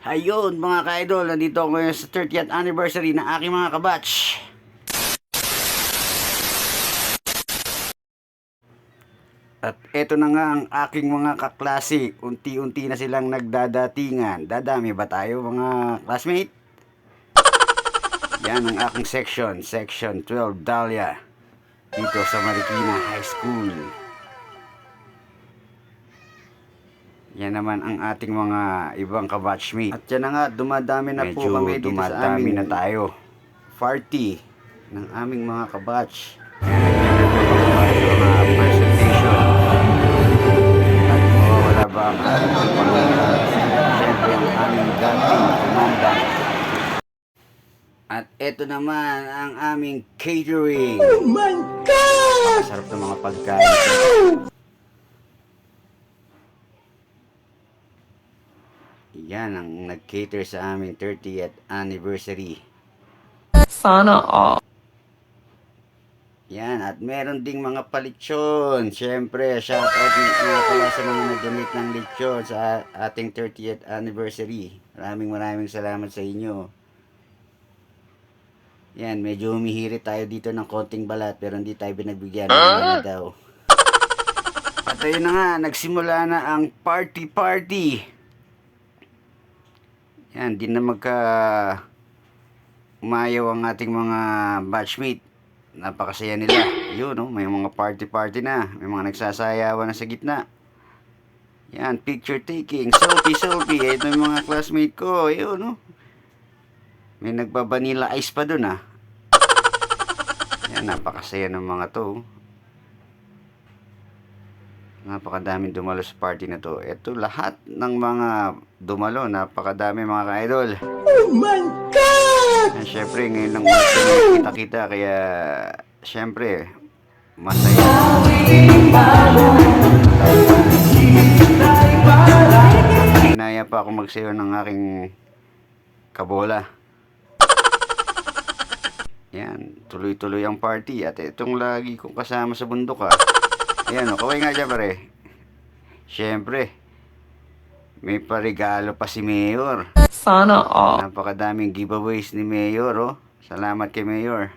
Ayun mga ka-idol, nandito ako ngayon sa 30th anniversary ng aking mga kabatch. At eto na nga ang aking mga kaklase. Unti-unti na silang nagdadatingan. Dadami ba tayo mga classmate? Yan ang aking section, section 12 Dahlia, dito sa Marikina High School. Yan naman ang ating mga ibang kabatchmate. At yan na nga, dumadami na po kami dito sa aming na tayo party ng aming mga kabatch. Mga presentation. At wala ba ang ating Panginoon? Siyempre ang aming dating kumandang. At eto naman ang aming catering. Oh my God! Sarap ng mga pagkain. Yan ang nag-cater sa aming 30th anniversary. Sana all. Yan, at meron ding mga palitsyon. Siyempre, shout out nga pala sa mga nag-donate ng litsyon sa ating 30th anniversary. Maraming salamat sa inyo. Yan, medyo humihirit tayo dito ng konting balat pero hindi tayo binagbigyan. Na daw. At ayun na nga, nagsimula na ang party. Yan, di na umayaw ang ating mga batchmate. Napakasaya nila. Yun, no? May mga party na. May mga nagsasayawan na sa gitna. Yan, picture taking. Selfie. Ito yung mga classmate ko. Yun, no? May nagbabanila ice pa dun, ah. Yan, napakasaya ng mga to. Napakadaming dumalo sa party na to. Ito lahat ng mga dumalo. Napakadami mga ka-idol. Oh my God! And syempre, ngayon lang kita-kita. Kaya, syempre, masaya. Inaya pa ako magsayo ng aking kabola. Yan, tuloy-tuloy ang party. At itong lagi kong kasama sa bundok, ah. Ayan, kaway nga dyan pare. Siyempre, may parigalo pa si Mayor. Sana all. Napakadaming giveaways ni Mayor, oh. Salamat kay Mayor.